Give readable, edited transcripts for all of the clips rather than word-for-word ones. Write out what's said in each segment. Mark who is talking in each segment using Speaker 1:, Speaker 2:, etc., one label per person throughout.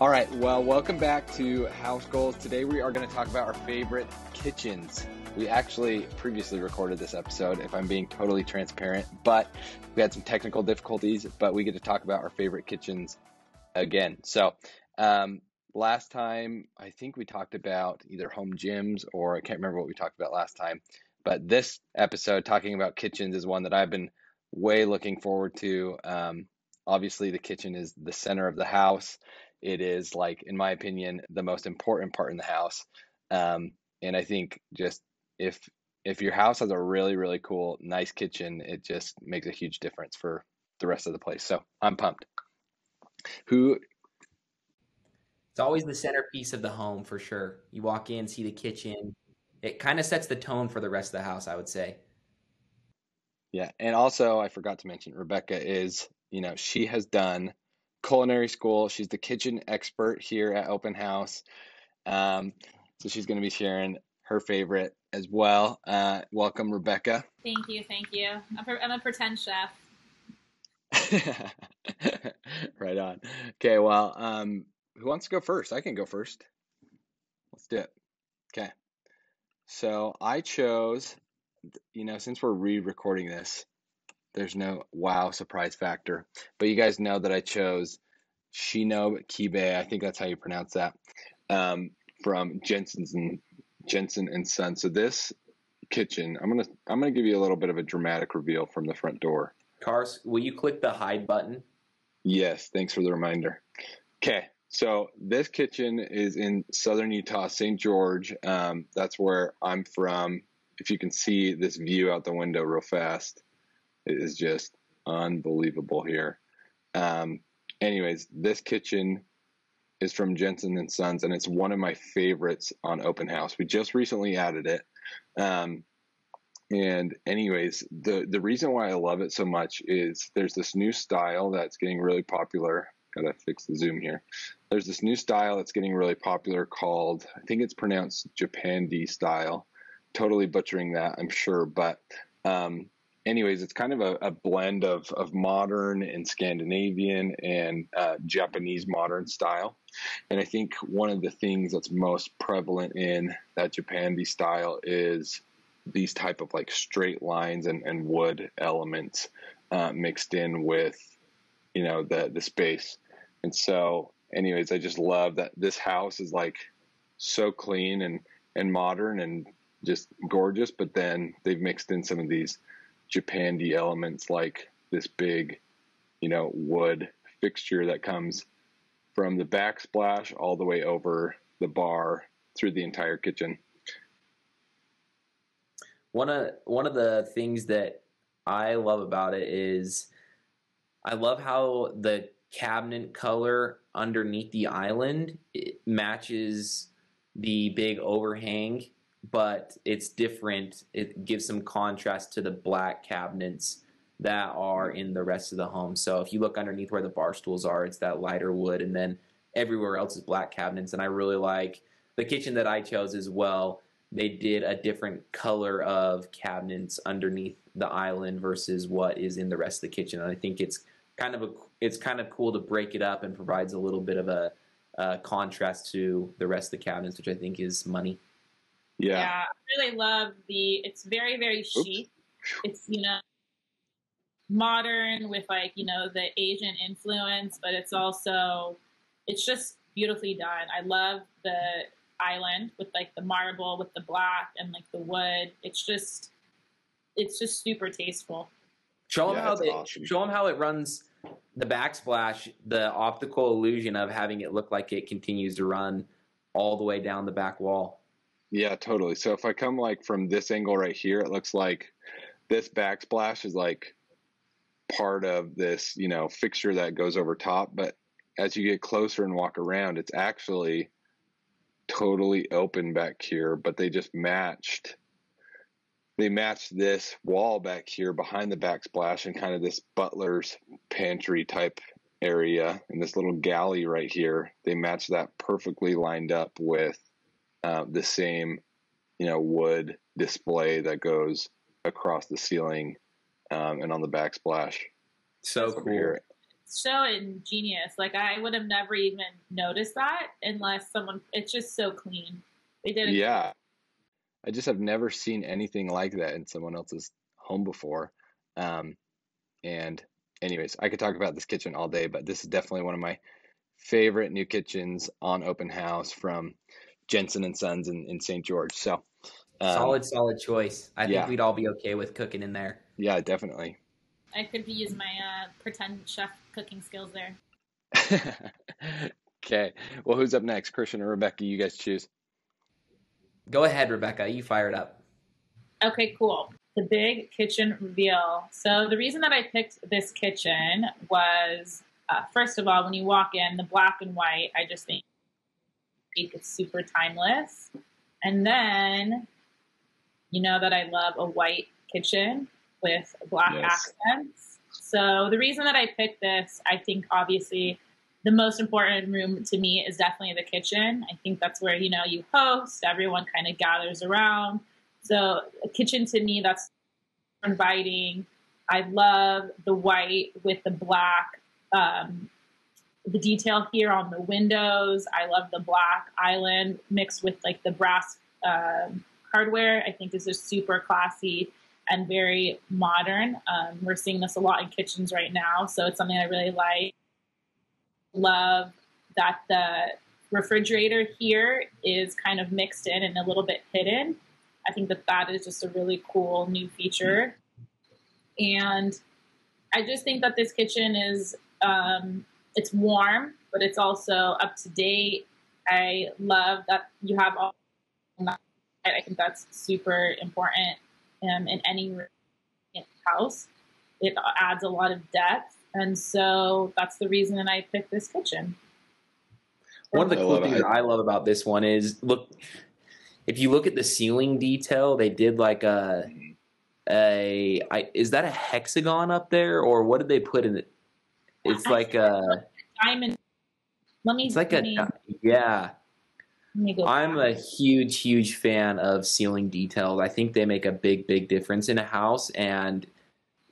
Speaker 1: All right, well, welcome back to House Goals. Today we are going to talk about our favorite kitchens. We actually previously recorded this episode, if I'm being totally transparent, but we had some technical difficulties, but we get to talk about our favorite kitchens again. So last time, I think we talked about either home gyms or I can't remember what we talked about last time, but this episode talking about kitchens is one that I've been way looking forward to. Obviously, the kitchen is the center of the house. It is, like, in my opinion, the most important part in the house. And I think just if your house has a really, really cool, nice kitchen, it just makes a huge difference for the rest of the place. So I'm pumped. Who
Speaker 2: It's always the centerpiece of the home for sure. You walk in, see the kitchen. It kind of sets the tone for the rest of the house, I would say.
Speaker 1: Yeah, and also I forgot to mention Rebecca is, she has done culinary school. She's the kitchen expert here at Openhaus. So she's going to be sharing her favorite as well. Welcome, Rebecca.
Speaker 3: Thank you, thank you. I'm a pretend chef.
Speaker 1: Right on. Okay, well, who wants to go first? I can go first. Let's do it. Okay. So I chose, since we're re-recording this, there's no wow surprise factor, but you guys know that I chose Shinob Kibe. I think that's how you pronounce that. From Jensen and Son. So this kitchen, I'm gonna give you a little bit of a dramatic reveal from the front door.
Speaker 2: Carson, will you click the hide button?
Speaker 1: Yes, thanks for the reminder. Okay, so this kitchen is in southern Utah, St. George. That's where I'm from. If you can see this view out the window real fast, it is just unbelievable here. Anyways, this kitchen is from Jensen and Sons, and it's one of my favorites on Openhaus. We just recently added it. And anyways, the reason why I love it so much is there's this new style that's getting really popular. Gotta fix the zoom here. There's this new style that's getting really popular called, I think it's pronounced Japandi style. Totally butchering that, I'm sure. But anyways, it's kind of a blend of modern and Scandinavian and Japanese modern style. And I think one of the things that's most prevalent in that Japandi style is these type of like straight lines and wood elements mixed in with, the space. And so anyways, I just love that this house is like so clean and modern and just gorgeous, but then they've mixed in some of these Japandi elements like this big, wood fixture that comes from the backsplash all the way over the bar through the entire kitchen.
Speaker 2: One of the things that I love about it is I love how the cabinet color underneath the island, it matches the big overhang, but it's different. It gives some contrast to the black cabinets that are in the rest of the home. So if you look underneath where the bar stools are, it's that lighter wood, and then everywhere else is black cabinets. And I really like the kitchen that I chose as well. They did a different color of cabinets underneath the island versus what is in the rest of the kitchen. And I think it's kind of cool to break it up and provides a little bit of a contrast to the rest of the cabinets, which I think is money.
Speaker 1: Yeah,
Speaker 3: I really love it's very, very chic. It's, modern with the Asian influence, but it's just beautifully done. I love the island with like the marble with the black and like the wood. It's just super tasteful.
Speaker 2: Show them how it runs the backsplash, the optical illusion of having it look like it continues to run all the way down the back wall.
Speaker 1: Yeah, totally. So if I come like from this angle right here, it looks like this backsplash is like part of this, fixture that goes over top. But as you get closer and walk around, it's actually totally open back here, but they matched this wall back here behind the backsplash and kind of this butler's pantry type area and this little galley right here. They match that perfectly lined up with the same, wood display that goes across the ceiling and on the backsplash.
Speaker 2: So cool.
Speaker 1: Here.
Speaker 3: so ingenious. Like I would have never even noticed that unless someone. It's just so clean. They did it.
Speaker 1: Yeah, I just have never seen anything like that in someone else's home before. Um, and anyways, I could talk about this kitchen all day, but this is definitely one of my favorite new kitchens on Open House from Jensen and Sons in St. George. So,
Speaker 2: Solid choice. I think
Speaker 1: yeah,
Speaker 2: we'd all be okay with cooking in there.
Speaker 1: yeah, definitely.
Speaker 3: I could use my pretend chef cooking skills there.
Speaker 1: Okay. Well, who's up next? Christian or Rebecca? You guys choose.
Speaker 2: Go ahead, Rebecca. You fired up.
Speaker 3: Okay, cool. The big kitchen reveal. So the reason that I picked this kitchen was, first of all, when you walk in, the black and white, I just think it's super timeless. And then, you know that I love a white kitchen with black accents. So the reason that I picked this, I think obviously the most important room to me is definitely the kitchen. I think that's where, you know, you host, everyone kind of gathers around. So a kitchen to me, that's inviting. I love the white with the black, the detail here on the windows. I love the black island mixed with like the brass hardware. I think this is super classy and very modern. We're seeing this a lot in kitchens right now, so it's something I really like. Love that the refrigerator here is kind of mixed in and a little bit hidden. I think that that is just a really cool new feature. And I just think that this kitchen is, it's warm, but it's also up to date. I love that you have all that. I think that's super important in any house. It adds a lot of depth. And so that's the reason that I picked this kitchen.
Speaker 2: One of the cool things I love about this one is, look, if you look at the ceiling detail, they did like is that a hexagon up there, or what did they put in it? It's like a
Speaker 3: diamond.
Speaker 2: Yeah. I'm a huge fan of ceiling details. I think they make a big difference in a house. And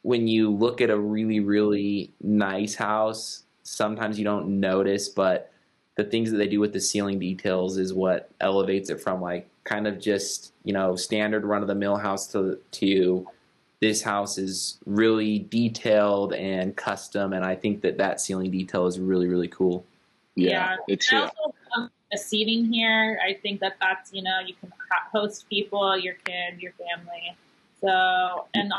Speaker 2: when you look at a really nice house, sometimes you don't notice, but the things that they do with the ceiling details is what elevates it from like kind of just, you know, standard run-of-the-mill house to this house is really detailed and custom, and I think that ceiling detail is really cool.
Speaker 3: Yeah. It's also the seating here. I think that's, you know, you can host people, your kid, your family. So, and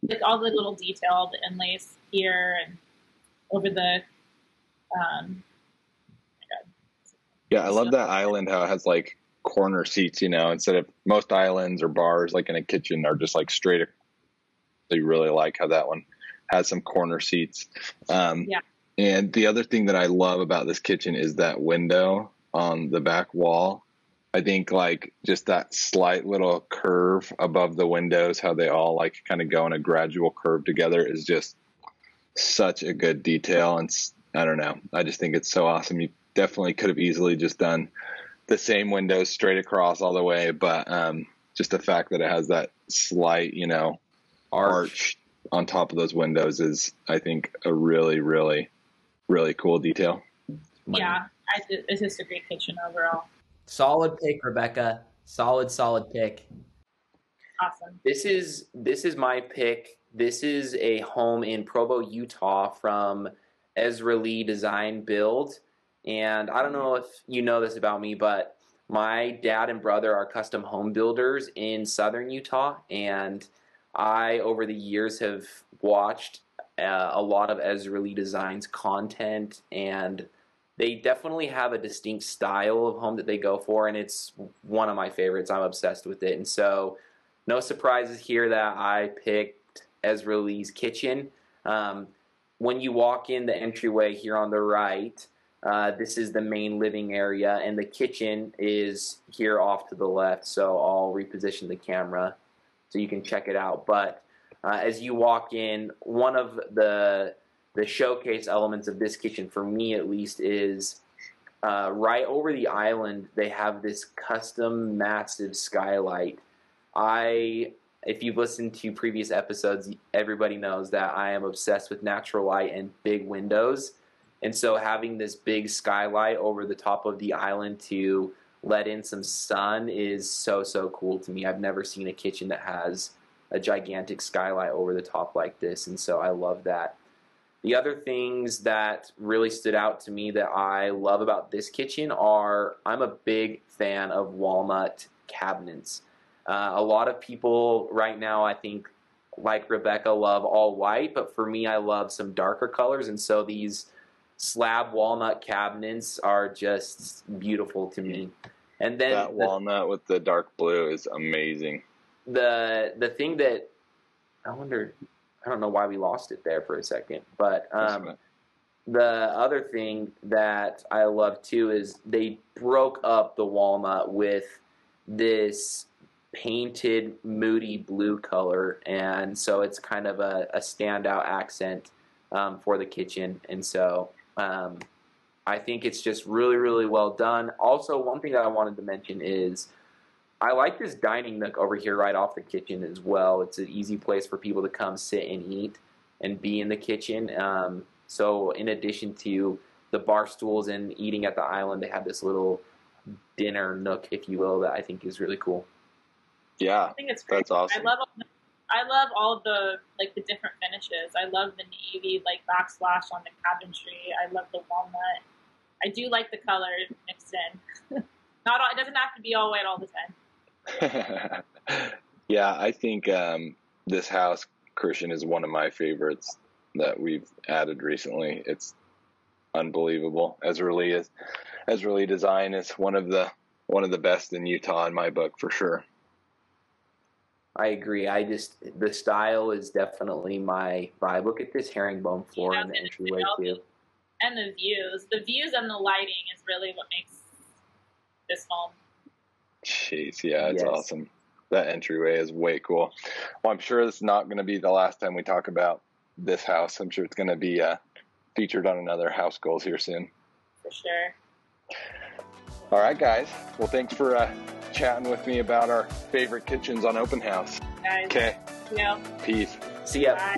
Speaker 3: like all the little detailed inlays here and over the
Speaker 1: yeah, I love that island, how it has like corner seats, you know, instead of most islands or bars like in a kitchen are just like straight. I really like how that one has some corner seats. And the other thing that I love about this kitchen is that window on the back wall. I think like just that slight little curve above the windows, how they all like kind of go in a gradual curve together, is just such a good detail. And I don't know, I just think it's so awesome. You definitely could have easily just done the same windows straight across all the way, but just the fact that it has that slight, you know, arch on top of those windows is, I think, a really cool detail.
Speaker 3: Yeah, it's just a great kitchen overall.
Speaker 2: Solid pick, Rebecca. Solid pick.
Speaker 3: Awesome.
Speaker 2: This is my pick. This is a home in Provo, Utah from Ezra Lee Design Build. And I don't know if you know this about me, but my dad and brother are custom home builders in southern Utah. And I, over the years, have watched a lot of Ezra Lee Design's content, and they definitely have a distinct style of home that they go for, and it's one of my favorites. I'm obsessed with it. And so no surprises here that I picked Ezra Lee's kitchen. When you walk in the entryway here on the right, this is the main living area, and the kitchen is here off to the left, so I'll reposition the camera so you can check it out. But as you walk in, one of the showcase elements of this kitchen, for me at least, is right over the island, they have this custom massive skylight. I if you've listened to previous episodes, everybody knows that I am obsessed with natural light and big windows. And so having this big skylight over the top of the island to let in some sun is so, so cool to me. I've never seen a kitchen that has a gigantic skylight over the top like this, and so I love that. The other things that really stood out to me that I love about this kitchen are, I'm a big fan of walnut cabinets. A lot of people right now, I think, like Rebecca, love all white, but for me, I love some darker colors, and so these slab walnut cabinets are just beautiful to me. And then
Speaker 1: that walnut with the dark blue is amazing.
Speaker 2: The thing that I don't know why we lost it there for a second, but the other thing that I love too is they broke up the walnut with this painted moody blue color, and so it's kind of a standout accent for the kitchen. And so I think it's just really, really well done. Also, one thing that I wanted to mention is I like this dining nook over here right off the kitchen as well. It's an easy place for people to come sit and eat and be in the kitchen. So in addition to the bar stools and eating at the island, they have this little dinner nook, if you will, that I think is really cool.
Speaker 1: Yeah,
Speaker 3: I think it's great.
Speaker 1: That's awesome.
Speaker 3: I love all of the the different finishes. I love the navy backsplash on the cabinetry. I love the walnut. I do like the colors mixed in. Not all, it doesn't have to be all white all the time.
Speaker 1: Yeah, I think this house, Christian, is one of my favorites that we've added recently. It's unbelievable. Ezra design is one of the best in Utah in my book for sure.
Speaker 2: I agree. The style is definitely my vibe. Look at this herringbone floor in the entryway too.
Speaker 3: And the views. The views and the lighting is really what makes this home.
Speaker 1: Jeez, yeah, it's awesome. That entryway is way cool. Well, I'm sure it's not going to be the last time we talk about this house. I'm sure it's going to be featured on another House Goals here soon.
Speaker 3: For sure.
Speaker 1: All right, guys. Well, thanks for chatting with me about our favorite kitchens on Openhaus.
Speaker 3: Guys.
Speaker 1: Okay.
Speaker 3: Yeah.
Speaker 1: Peace.
Speaker 2: See ya.
Speaker 3: Bye.